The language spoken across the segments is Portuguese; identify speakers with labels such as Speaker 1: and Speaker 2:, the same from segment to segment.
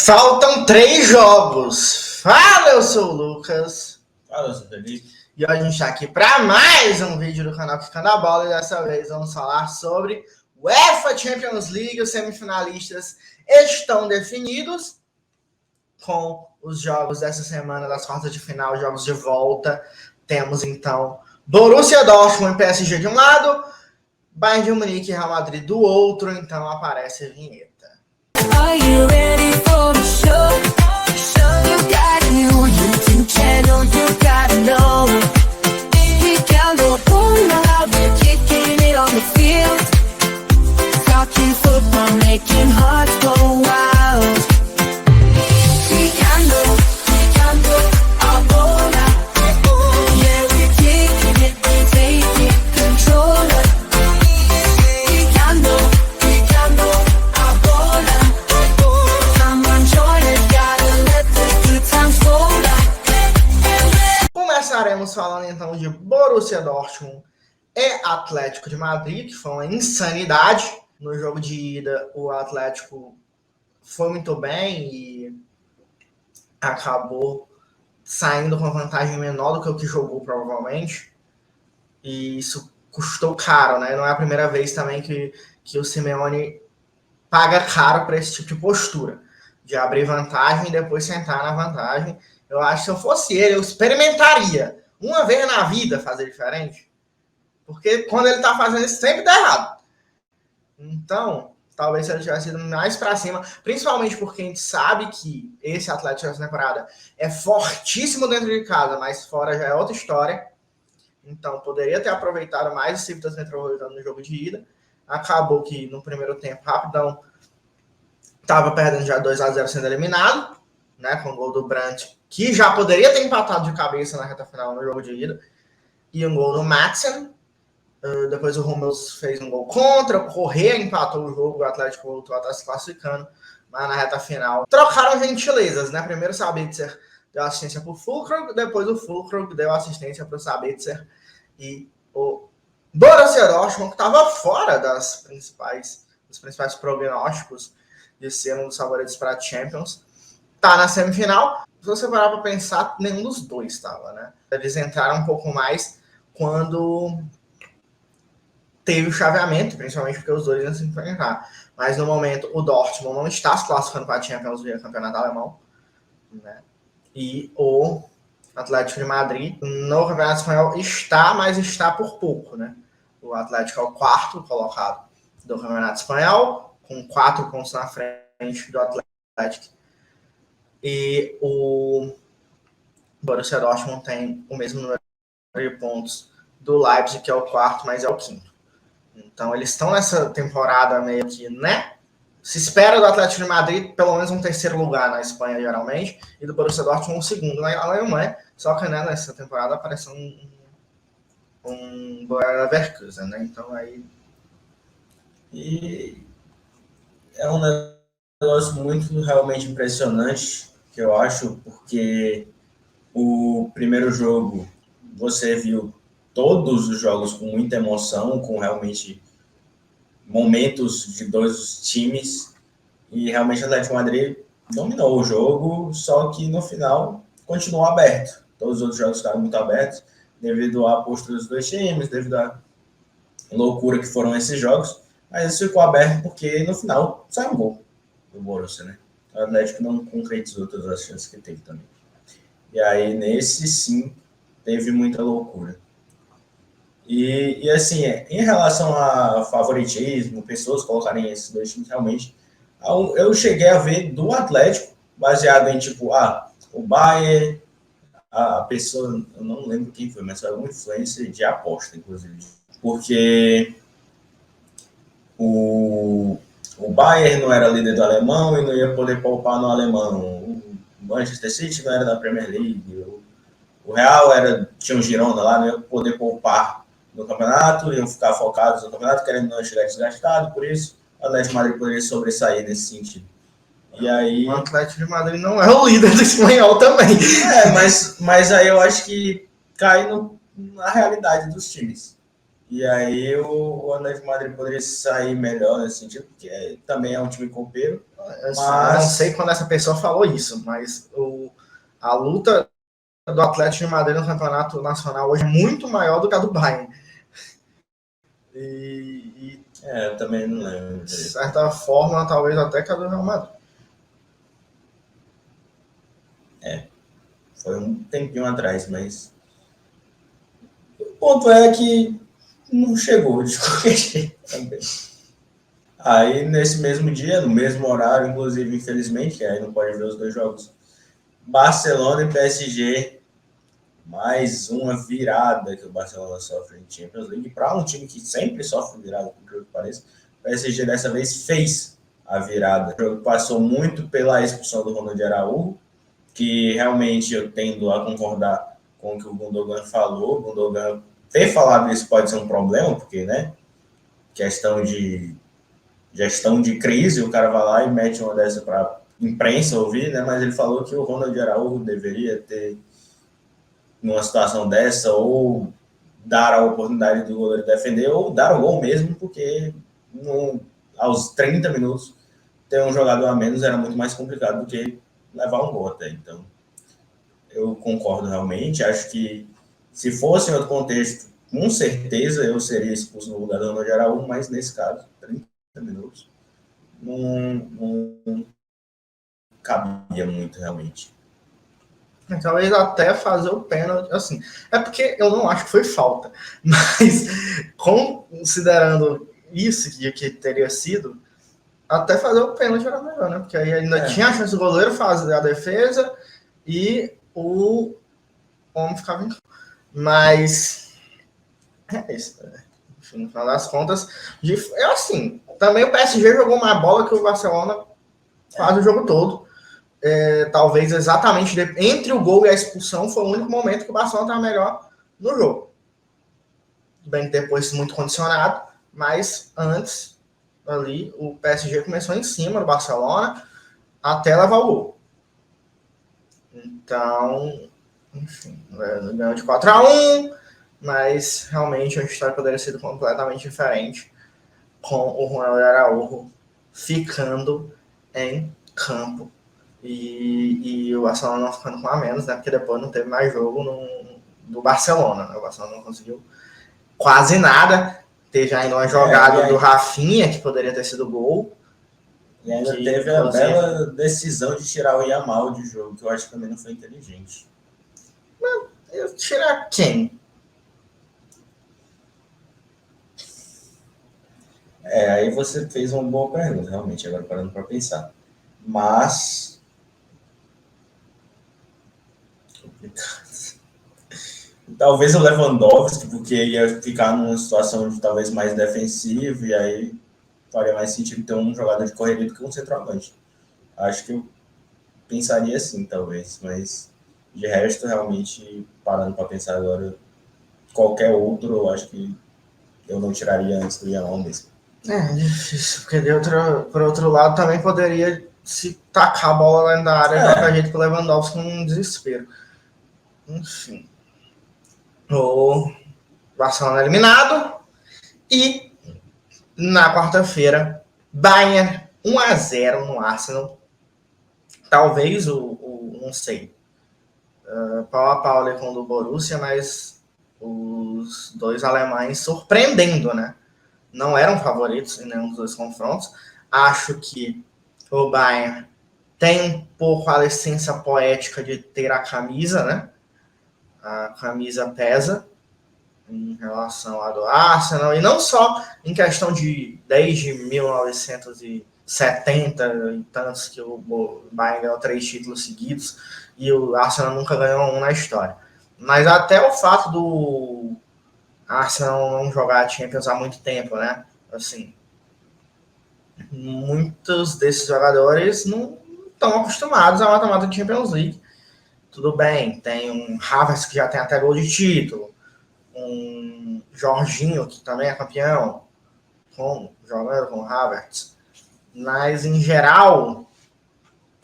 Speaker 1: Faltam 3 jogos. Fala, eu sou o Lucas.
Speaker 2: Fala, eu sou o Felipe.
Speaker 1: E hoje a gente está aqui para mais um vídeo do canal Quicando a Bola. E dessa vez vamos falar sobre UEFA Champions League. Os semifinalistas estão definidos com os jogos dessa semana das quartas de final, jogos de volta. Temos então Borussia Dortmund e PSG de um lado, Bayern de Munique e Real Madrid do outro. Então aparece a vinheta.
Speaker 3: Are you ready for the show? You got a new YouTube channel, you gotta know. Quicando bola, we're kicking it on the field. Talking football, making hearts go wild. Quicando a bola. Yeah, we're kicking it, taking control. Quicando a bola. Someone join it, gotta let the good times roll.
Speaker 1: Começaremos falando então de Borussia Dortmund e Atlético de Madrid, que foi uma insanidade. No jogo de ida, o Atlético foi muito bem e acabou saindo com vantagem menor do que o que jogou, provavelmente. E isso custou caro, né? Não é a primeira vez também que o Simeone paga caro para esse tipo de postura, de abrir vantagem e depois sentar na vantagem. Eu acho que se eu fosse ele, eu experimentaria uma vez na vida fazer diferente. Porque quando ele tá fazendo isso, sempre dá errado. Então, talvez se ele tivesse ido mais para cima, principalmente porque a gente sabe que esse Atlético dessa temporada é fortíssimo dentro de casa, mas fora já é outra história. Então, poderia ter aproveitado mais o Civitas Metropolitano no jogo de ida. Acabou que no primeiro tempo, rapidão, estava perdendo já 2-0 sendo eliminado, né, com o gol do Brandt, que já poderia ter empatado de cabeça na reta final no jogo de ida, e um gol do Madsen. Depois o Hummels fez um gol contra, o Correa empatou o jogo, o Atlético voltou a estar se classificando, mas na reta final trocaram gentilezas, né? Primeiro o Sabitzer deu assistência para o Füllkrug, depois o Füllkrug deu assistência para o Sabitzer, e o Borussia Dortmund, que estava fora dos principais prognósticos de ser um dos favoritos para a Champions, tá na semifinal. Se você parar para pensar, nenhum dos dois estava, né? Eles entraram um pouco mais quando teve o chaveamento, principalmente porque os dois iam se enfrentar. Mas no momento, o Dortmund não está se classificando para a Champions League, campeonato alemão, né? E o Atlético de Madrid no campeonato espanhol está, mas está por pouco, né? O Atlético é o quarto colocado do campeonato espanhol, com 4 pontos na frente do Atlético. E o Borussia Dortmund tem o mesmo número de pontos do Leipzig, que é o quarto, mas é o quinto. Então, eles estão nessa temporada meio que, né? Se espera do Atlético de Madrid pelo menos um terceiro lugar na Espanha, geralmente, e do Borussia Dortmund um segundo na Alemanha. Só que, né, nessa temporada apareceu um Bayer Leverkusen, né? Então, aí...
Speaker 2: E é um negócio muito realmente impressionante, que eu acho, porque o primeiro jogo você viu todos os jogos com muita emoção, com realmente momentos de dois times, e realmente o Atlético de Madrid dominou o jogo, só que no final continuou aberto. Todos os outros jogos ficaram muito abertos, devido à postura dos dois times, devido à loucura que foram esses jogos, mas isso ficou aberto porque no final saiu um gol do Borussia, né? O Atlético não concretizou todas as chances que teve também. E aí, nesse sim, teve muita loucura. E assim, em relação a favoritismo, pessoas colocarem esses dois times, realmente, eu cheguei a ver do Atlético, baseado em, tipo, o Bayern, a pessoa, eu não lembro quem foi, mas foi alguma influência de aposta, inclusive. Porque o Bayern não era líder do alemão e não ia poder poupar no alemão. O Manchester City não era da Premier League. O Real tinha um Girona lá, não ia poder poupar no campeonato, iam ficar focados no campeonato, querendo não chegar desgastado, por isso o Atlético de Madrid poderia sobressair nesse sentido. E aí...
Speaker 1: O Atlético de Madrid não é o líder do espanhol também.
Speaker 2: Mas aí eu acho que cai na realidade dos times. E aí o Atlético de Madrid poderia sair melhor nesse sentido, porque também é um time copeiro.
Speaker 1: Eu não sei quando essa pessoa falou isso, mas a luta do Atlético de Madrid no Campeonato Nacional hoje é muito maior do que a do Bayern.
Speaker 2: Eu também não lembro.
Speaker 1: De certa forma, talvez até que a do Real Madrid.
Speaker 2: Foi um tempinho atrás, mas o ponto é que não chegou de qualquer jeito também. Aí, nesse mesmo dia, no mesmo horário, inclusive, infelizmente, que aí não pode ver os dois jogos, Barcelona e PSG, mais uma virada que o Barcelona sofre em Champions League. Para um time que sempre sofre virada, por que pareça, o PSG dessa vez fez a virada. O jogo passou muito pela expulsão do Ronald Araújo, que realmente eu tendo a concordar com o que o Gundogan falou. O Gundogan ter falado isso pode ser um problema, porque, né, questão de gestão de crise, o cara vai lá e mete uma dessa para imprensa ouvir, né, mas ele falou que o Ronald Araújo deveria ter, numa situação dessa, ou dar a oportunidade do goleiro defender, ou dar o gol mesmo, porque aos 30 minutos ter um jogador a menos era muito mais complicado do que levar um gol até. Então, eu concordo realmente. Acho que se fosse em outro contexto, com certeza eu seria expulso no lugar do Ronald Araújo, mas nesse caso, 30 minutos, não cabia muito realmente.
Speaker 1: Talvez até fazer o pênalti, assim. É porque eu não acho que foi falta. Mas, considerando isso que teria sido, até fazer o pênalti era melhor, né? Porque aí ainda tinha a chance do goleiro fazer a defesa e o homem ficava em campo. Mas é isso, né? Enfim, no final das contas, eu assim, também o PSG jogou mais bola que o Barcelona quase o jogo todo. Talvez exatamente entre o gol e a expulsão foi o único momento que o Barcelona estava melhor no jogo. Bem que depois muito condicionado, mas antes ali o PSG começou em cima do Barcelona até levar o gol. Então, enfim, ganhou de 4-1, mas realmente a história poderia ser completamente diferente com o Ronald Araújo ficando em campo e o Barcelona não ficando com a menos, né? Porque depois não teve mais jogo do Barcelona, né? O Barcelona não conseguiu quase nada. Teve ainda uma jogada do Rafinha, que poderia ter sido gol.
Speaker 2: E ainda teve a bela decisão de tirar o Yamal de jogo, que eu acho que também não foi inteligente.
Speaker 1: Tirar quem?
Speaker 2: Aí você fez uma boa pergunta, realmente, agora parando para pensar. Mas talvez o Lewandowski, porque ia ficar numa situação de talvez mais defensiva, e aí faria mais sentido ter um jogador de correria do que um centroavante. Acho que eu pensaria assim, talvez, mas de resto, realmente, parando para pensar agora, qualquer outro, eu acho que eu não tiraria antes do Yamal mesmo.
Speaker 1: É difícil, porque por outro lado também poderia se tacar a bola lá na área de qualquer jeito com o Lewandowski com um desespero. Enfim. O Barcelona eliminado. E na quarta-feira, Bayern 1-0 no Arsenal. Talvez não sei, pau a pau ali com o do Borussia, mas os dois alemães surpreendendo, né? Não eram favoritos em nenhum dos dois confrontos. Acho que o Bayern tem um pouco a licença poética de ter a camisa, né? A camisa pesa em relação à do Arsenal, e não só em questão de desde 1970 e tantos que o Bayern ganhou 3 títulos seguidos e o Arsenal nunca ganhou um na história. Mas até o fato do Arsenal não jogar Champions há muito tempo, né? Assim, muitos desses jogadores não estão acostumados a mata-mata de Champions League. Tudo bem, tem um Havertz que já tem até gol de título, um Jorginho que também é campeão, jogando com o Havertz. Mas, em geral,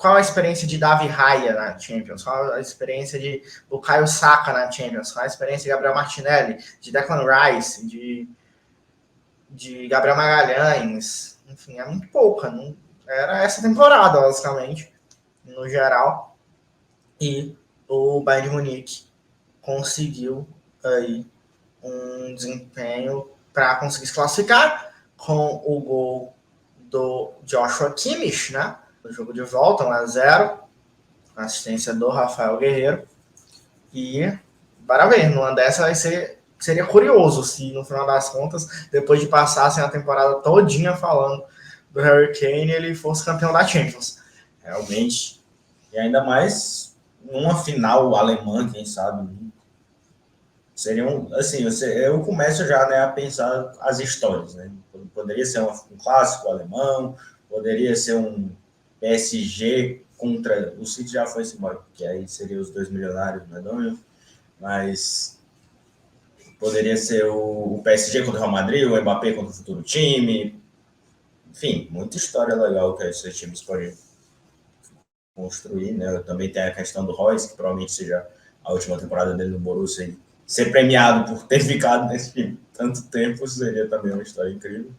Speaker 1: qual a experiência de Davi Raya na Champions? Qual a experiência de Bukayo Saka na Champions? Qual a experiência de Gabriel Martinelli, de Declan Rice, de Gabriel Magalhães? Enfim, é muito pouca. Não, era essa temporada, basicamente, no geral. E o Bayern de Munique conseguiu aí um desempenho para conseguir se classificar com o gol do Joshua Kimmich, né? No jogo de volta, 1-0, assistência do Rafael Guerreiro. E parabéns, numa dessa seria curioso se no final das contas, depois de passassem a temporada todinha falando do Harry Kane, ele fosse campeão da Champions.
Speaker 2: Realmente. E ainda mais numa final alemã, quem sabe. Seria assim, eu começo já, né, a pensar as histórias, né? Poderia ser um clássico alemão, poderia ser um PSG contra... O City já foi embora, porque aí seria os 2 milionários medonhos, mas poderia ser o PSG contra o Real Madrid, o Mbappé contra o futuro time. Enfim, muita história legal que esses times podem construir, né? Também tem a questão do Royce, que provavelmente seja a última temporada dele no Borussia, e ser premiado por ter ficado nesse time tanto tempo seria também uma história incrível.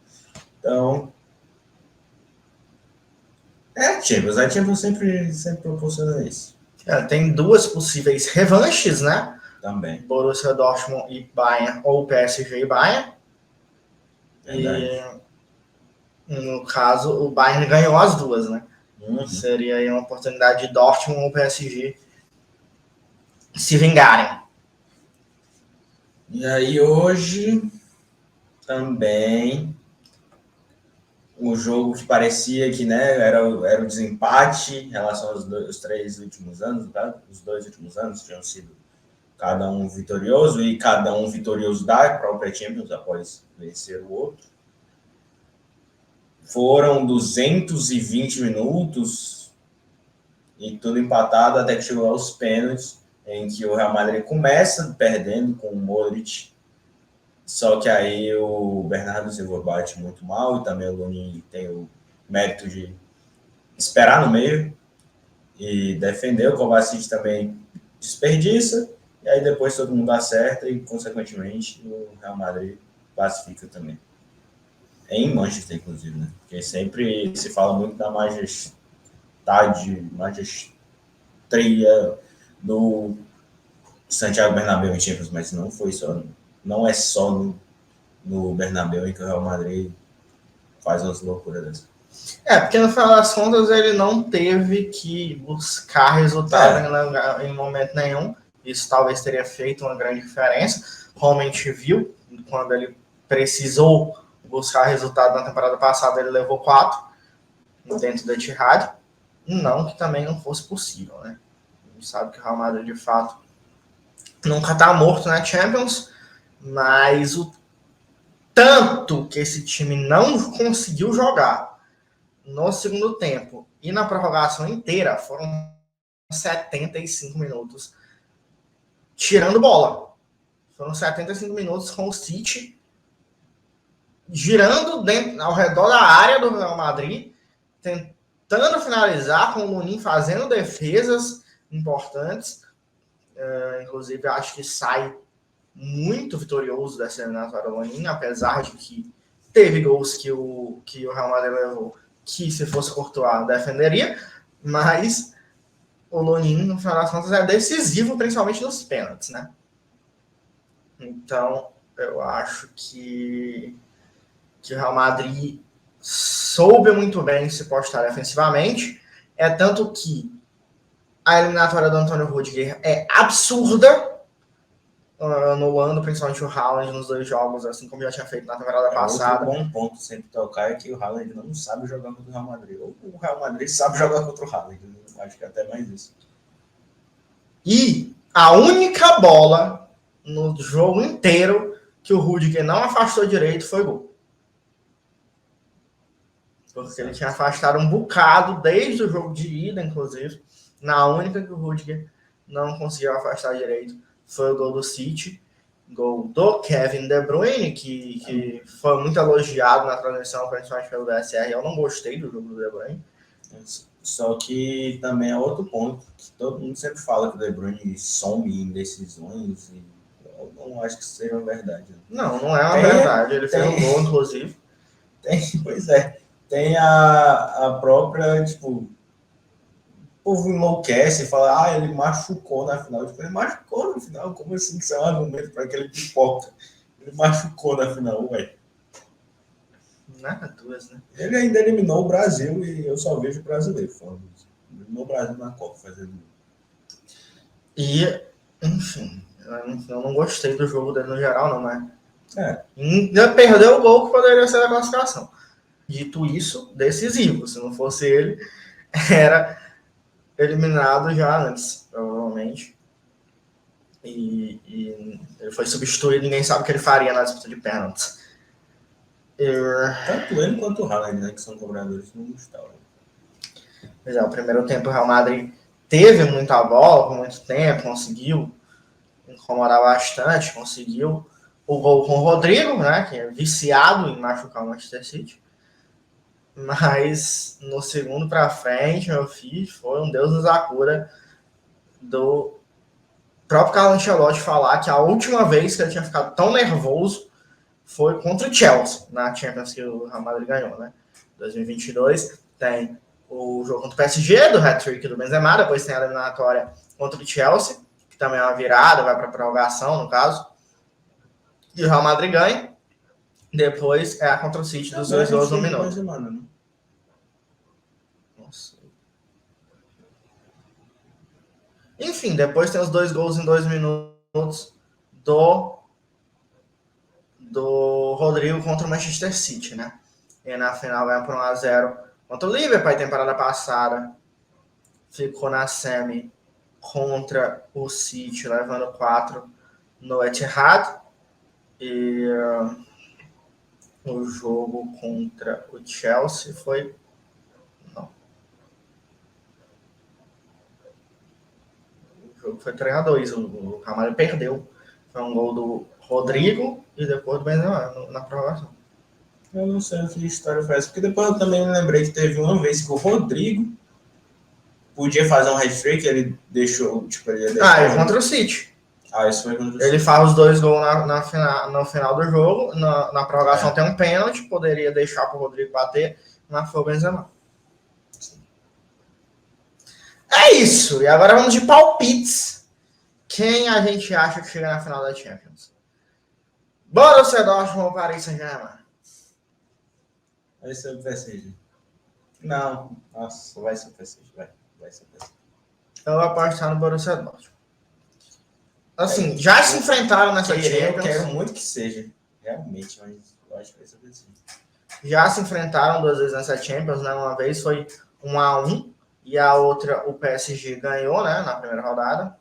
Speaker 2: Então, a Champions sempre proporciona isso.
Speaker 1: Tem 2 possíveis revanches, né?
Speaker 2: Também.
Speaker 1: Borussia Dortmund e Bayern, ou PSG e Bayern.
Speaker 2: Verdade.
Speaker 1: E, no caso, o Bayern ganhou as 2, né?
Speaker 2: Uhum.
Speaker 1: Seria aí uma oportunidade de Dortmund ou PSG se vingarem.
Speaker 2: E aí hoje também um jogo que parecia que, né, era o desempate em relação aos 3 últimos anos, tá? Os 2 últimos anos tinham sido cada um vitorioso, e cada um vitorioso da própria Champions após vencer o outro. Foram 220 minutos e tudo empatado até que chegou aos pênaltis, em que o Real Madrid começa perdendo com o Modric, só que aí o Bernardo Silva bate muito mal, e também o Lunin tem o mérito de esperar no meio e defender. O Kovacic também desperdiça, e aí depois todo mundo acerta e, consequentemente, o Real Madrid classifica também. Em Manchester, inclusive, né? Porque sempre se fala muito da magestria do Santiago Bernabéu em Champions, mas não é só no Bernabéu em que o Real Madrid faz umas loucuras dessas.
Speaker 1: Porque no final das contas ele não teve que buscar resultado em momento nenhum. Isso talvez teria feito uma grande diferença. Como a gente viu, quando ele precisou buscar resultado na temporada passada, ele levou 4 dentro da Etihad. Não que também não fosse possível, né? A gente sabe que o Real Madrid, de fato, nunca está morto na Champions, mas o tanto que esse time não conseguiu jogar no segundo tempo e na prorrogação inteira foram 75 minutos tirando bola. Foram 75 minutos com o City girando ao redor da área do Real Madrid, tentando finalizar, com o Lunin fazendo defesas importantes. Inclusive, acho que sai muito vitorioso dessa eliminatória Lunin, apesar de que teve gols que o Real Madrid levou, que se fosse Courtois defenderia, mas o Lunin, no final das contas, é decisivo, principalmente nos pênaltis, né? Então, eu acho que o Real Madrid soube muito bem se postar defensivamente. É tanto que a eliminatória do Antônio Rudiger é absurda, anulando principalmente o Haaland nos 2 jogos, assim como já tinha feito na temporada passada.
Speaker 2: Outro bom ponto sempre tocar é que o Haaland não sabe jogar contra o Real Madrid. Ou o Real Madrid sabe jogar contra o Haaland. Acho que até mais isso.
Speaker 1: E a única bola no jogo inteiro que o Rudiger não afastou direito foi gol. Porque ele tinha afastado um bocado desde o jogo de ida, inclusive. Na única que o Rudiger não conseguiu afastar direito foi o gol do City. Gol do Kevin De Bruyne, que foi muito elogiado na transmissão, principalmente pelo DSR. Eu não gostei do jogo do De Bruyne.
Speaker 2: Só que também é outro ponto, que todo mundo sempre fala que o De Bruyne some em decisões, e eu não acho que seja verdade.
Speaker 1: Não é uma
Speaker 2: Tem-
Speaker 1: verdade. Ele fez
Speaker 2: tem-
Speaker 1: um gol, inclusive.
Speaker 2: Pois é, tem a própria, tipo, o povo enlouquece e fala, ele machucou na final. Tipo, ele machucou na final? Como assim que isso é um argumento para aquele pipoca? Ele machucou na final, ué.
Speaker 1: Nada, duas, né?
Speaker 2: Ele ainda eliminou o Brasil e eu só vejo o brasileiro falando isso. Eliminou o Brasil na Copa fazendo.
Speaker 1: E, enfim, eu não gostei do jogo dele no geral, não, mas ainda perdeu o gol que poderia ser a classificação. Dito isso, decisivo. Se não fosse ele, era eliminado já antes, provavelmente. E ele foi substituído, ninguém sabe o que ele faria na disputa de pênaltis.
Speaker 2: Tanto ele quanto o Haaland, né, que são cobradores no Gustavo.
Speaker 1: Pois é, o primeiro tempo o Real Madrid teve muita bola por muito tempo, conseguiu incomodar bastante, conseguiu o gol com o Rodrigo, né, que é viciado em machucar o Manchester City. Mas no segundo para frente, meu filho, foi um Deus nos acuda do próprio Carlo Ancelotti falar que a última vez que ele tinha ficado tão nervoso foi contra o Chelsea, na Champions que o Real Madrid ganhou, né? 2022 tem o jogo contra o PSG, do hat-trick do Benzema, depois tem a eliminatória contra o Chelsea, que também é uma virada, vai para prorrogação, no caso. E o Real Madrid ganha. Depois é a contra o City dos 2 gols no minuto. Nossa. Enfim, depois tem os 2 gols em 2 minutos do Rodrigo contra o Manchester City, né? E na final ganha por 1-0 contra o Liverpool. A temporada passada ficou na semi contra o City, levando 4 no Etihad. E o jogo contra o Chelsea foi... Não. O jogo foi 3-2. O Real Madrid perdeu. Foi um gol do Rodrigo e depois do Benzema na prorrogação.
Speaker 2: Eu não sei que história foi essa, porque depois eu também me lembrei que teve uma vez que o Rodrigo podia fazer um hat-trick, ele deixou, tipo, ele ia deixar...
Speaker 1: é contra o City.
Speaker 2: Isso foi contra o
Speaker 1: Ele
Speaker 2: City.
Speaker 1: faz os 2 gols no final do jogo, na prorrogação tem um pênalti, poderia deixar para o Rodrigo bater, mas foi o Benzema. É isso, e agora vamos de palpites. Quem a gente acha que chega na final da Champions? Borussia Dortmund ou Paris Saint-Germain?
Speaker 2: Vai ser o PSG. Não, nossa, vai ser o PSG, vai ser o PSG.
Speaker 1: Eu vou apostar no Borussia Dortmund. Assim, já se enfrentaram nessa Champions.
Speaker 2: Eu quero muito que seja, realmente, mas eu acho que vai ser o PSG.
Speaker 1: Já se enfrentaram 2 vezes nessa Champions, né? Uma vez foi 1-1 e a outra o PSG ganhou, né? Na primeira rodada.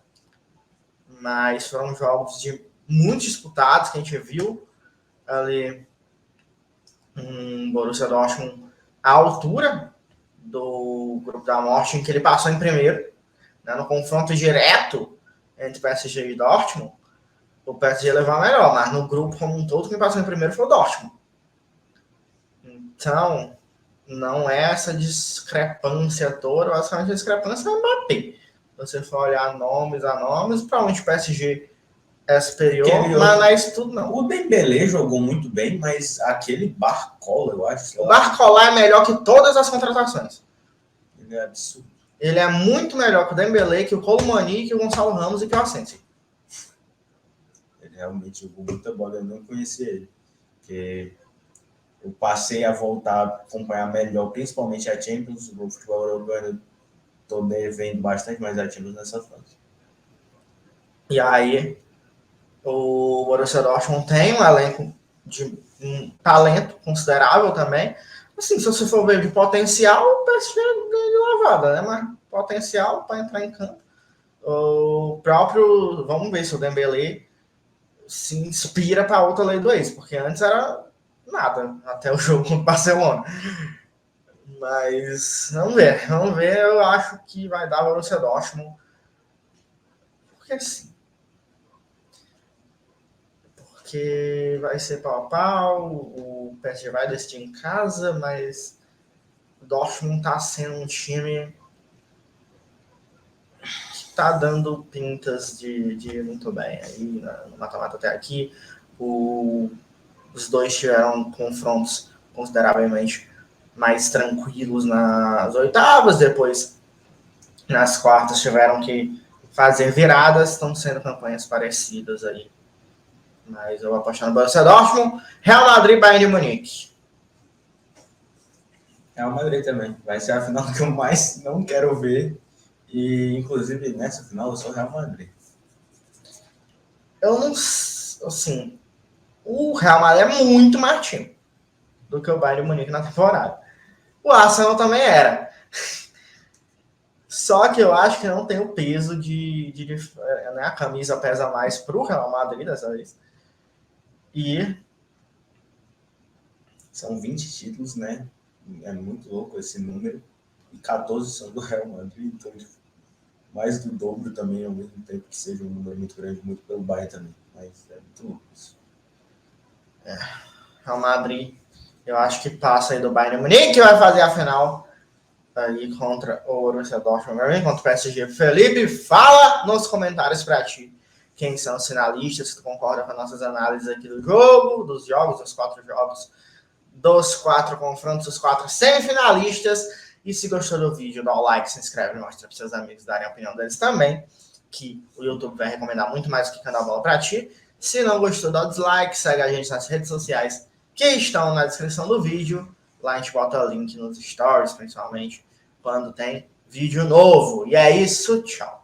Speaker 1: Mas foram jogos muito disputados que a gente viu ali Borussia Dortmund à altura do Grupo da Morte, em que ele passou em primeiro, né, no confronto direto entre PSG e Dortmund. O PSG levou a melhor, mas no grupo como um todo, quem passou em primeiro foi o Dortmund. Então, não é essa discrepância toda, basicamente a discrepância é o Mbappé. Se você for olhar nomes a nomes, provavelmente o PSG é superior, mas não é isso tudo, não.
Speaker 2: O Dembélé jogou muito bem, mas aquele Barcola, eu acho...
Speaker 1: O Barcola é melhor que todas as contratações.
Speaker 2: Ele é absurdo.
Speaker 1: Ele é muito melhor que o Dembélé, que o Colomani, que o Gonçalo Ramos e que o Asensio.
Speaker 2: Ele realmente jogou muita bola, eu não conhecia ele. Porque eu passei a voltar a acompanhar melhor, principalmente a Champions, o futebol europeu. Eu estou devendo bastante mais a Champions nessa fase.
Speaker 1: E aí, o Borussia Dortmund tem um elenco de um talento considerável também. Assim, se você for ver de potencial, o PSG ganha de lavada, né? Mas potencial para entrar em campo. O próprio... Vamos ver se o Dembélé se inspira para outra lei do ex, porque antes era nada, até o jogo contra o Barcelona. Mas vamos ver. Eu acho que vai dar o Borussia Dortmund. Porque assim... Porque vai ser pau a pau, o PSG vai decidir em casa, mas O Dortmund tá sendo um time que tá dando pintas de ir muito bem. Aí no mata-mata até aqui, os dois tiveram confrontos consideravelmente mais tranquilos nas oitavas, depois nas quartas tiveram que fazer viradas, estão sendo campanhas parecidas aí. Mas eu vou apostar no Borussia Dortmund. Real Madrid, Bayern de Munique.
Speaker 2: Real Madrid também. Vai ser a final que eu mais não quero ver. E, inclusive, nessa final eu sou Real Madrid.
Speaker 1: Eu não... Assim, o Real Madrid é muito mais time do que o Bayern de Munique na temporada. O Arsenal também era. Só que eu acho que não tem o peso né, a camisa pesa mais para o Real Madrid dessa vez. E
Speaker 2: são 20 títulos, né? É muito louco esse número. E 14 são do Real Madrid, então mais do dobro também, ao mesmo tempo que seja um número muito grande, muito pelo Bayern também. Mas é muito louco isso.
Speaker 1: Real Madrid, eu acho que passa aí do Bayern de Munique, que vai fazer a final aí contra o Borussia Dortmund, contra o PSG. Felipe, fala nos comentários para ti quem são os finalistas, se tu concorda com as nossas análises aqui do jogo, dos 4 jogos, dos 4 confrontos, dos 4 semifinalistas. E se gostou do vídeo, dá o like, se inscreve, mostra para seus amigos darem a opinião deles também, que o YouTube vai recomendar muito mais do que Canal Bola para ti. Se não gostou, dá o dislike, segue a gente nas redes sociais que estão na descrição do vídeo. Lá a gente bota o link nos stories, principalmente, quando tem vídeo novo. E é isso, tchau.